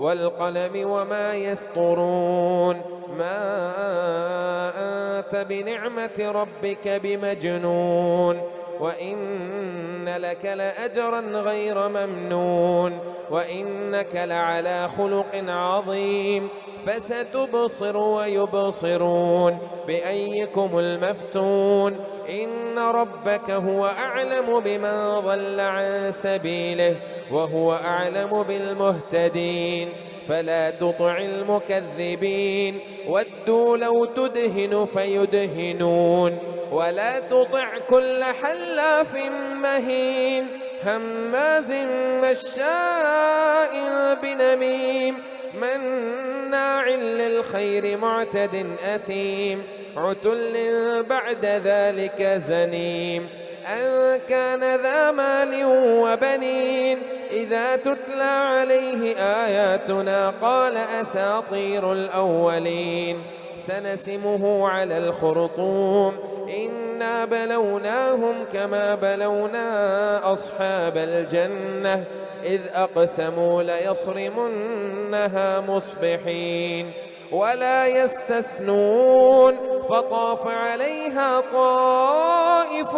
والقلم وما يسطرون ما أنت بنعمة ربك بمجنون وإن لك لأجرا غير ممنون وإنك لعلى خلق عظيم فستبصر ويبصرون بأيكم المفتون إن ربك هو أعلم بمن ضل عن سبيله وهو أعلم بالمهتدين فلا تطع المكذبين ودوا لو تدهن فيدهنون ولا تطع كل حلاف مهين هماز مشاء بنميم مناع للخير معتد أثيم عتل بعد ذلك زنيم أن كان ذا مال وبنين إذا تتلى عليه آياتنا قال أساطير الأولين سنسمه على الخرطوم إنا بلوناهم كما بلونا أصحاب الجنة إذ أقسموا ليصرمنها مصبحين ولا يستثنون فطاف عليها طائف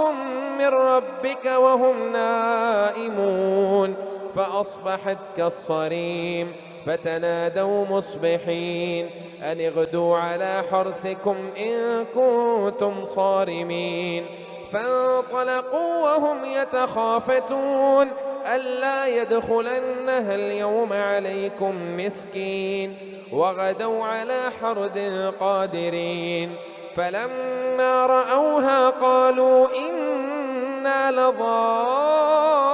من ربك وهم نائمون فأصبحت كالصريم فتنادوا مصبحين أن اغدوا على حرثكم إن كنتم صارمين فانطلقوا وهم يتخافتون ألا يدخلنها اليوم عليكم مسكين وغدوا على حرد قادرين فلما رأوها قالوا إنا لضالون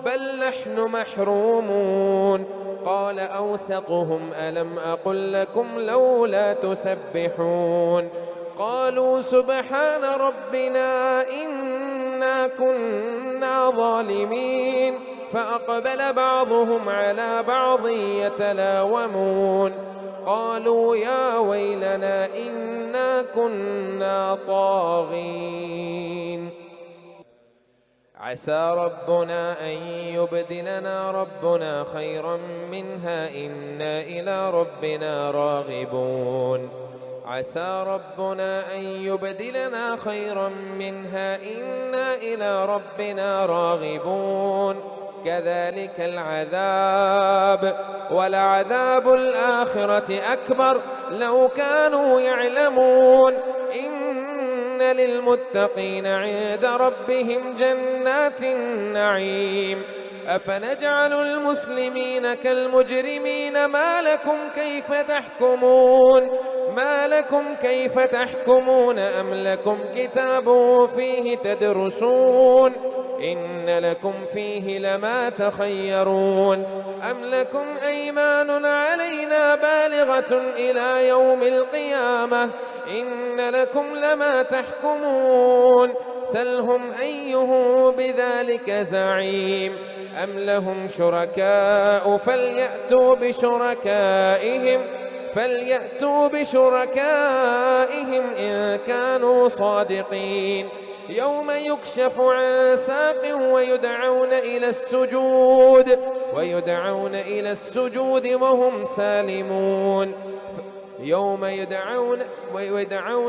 بل نحن محرومون قال أوسطهم ألم أقل لكم لولا تسبحون قالوا سبحان ربنا إنا كنا ظالمين فأقبل بعضهم على بعض يتلاومون قالوا يا ويلنا إنا كنا طاغين عسى ربنا أن يبدلنا ربنا خيرا منها إنا إلى ربنا راغبون عسى ربنا أن يبدلنا خيرا منها إنا إلى ربنا راغبون كذلك العذاب ولعذاب الآخرة أكبر لو كانوا يعلمون إن للمتقين عند ربهم جنات النعيم أفنجعل المسلمين كالمجرمين ما لكم كيف تحكمون أم لكم كتاب فيه تدرسون إن لكم فيه لما تخيرون أم لكم أيمان علينا بالغة إلى يوم القيامة إن لكم لما تحكمون سلهم أيه بذلك زعيم أم لهم شركاء فليأتوا بشركائهم إن كانوا صادقين يوم يكشف عن ساق ويدعون إلى السجود وهم سالمون يوم يدعون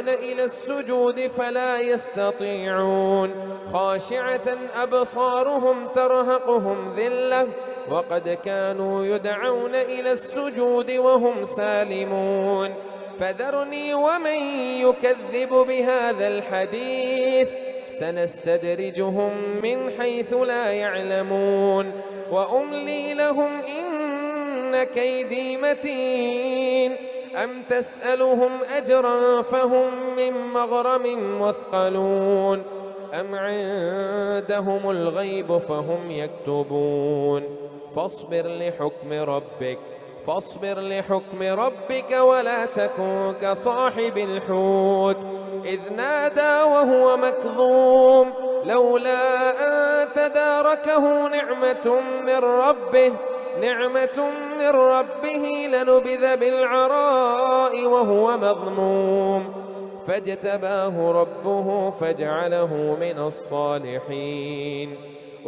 إلى السجود فلا يستطيعون خاشعة أبصارهم ترهقهم ذلة وقد كانوا يدعون إلى السجود وهم سالمون فذرني ومن يكذب بهذا الحديث سنستدرجهم من حيث لا يعلمون وأملي لهم إن كيدي متين أم تسألهم أجرا فهم من مغرم مثقلون أم عندهم الغيب فهم يكتبون فاصبر لحكم ربك ولا تكن كصاحب الحوت إذ نادى وهو مكظوم لولا أن تداركه نعمة من ربه لنبذ بالعراء وهو مذموم فاجتباه ربه فجعله من الصالحين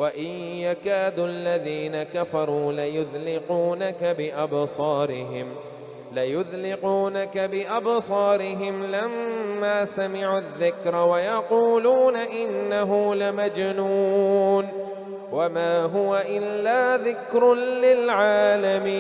وإن يكاد الذين كفروا ليذلقونك بأبصارهم لما سمعوا الذكر ويقولون إنه لمجنون وما هو إلا ذكر للعالمين.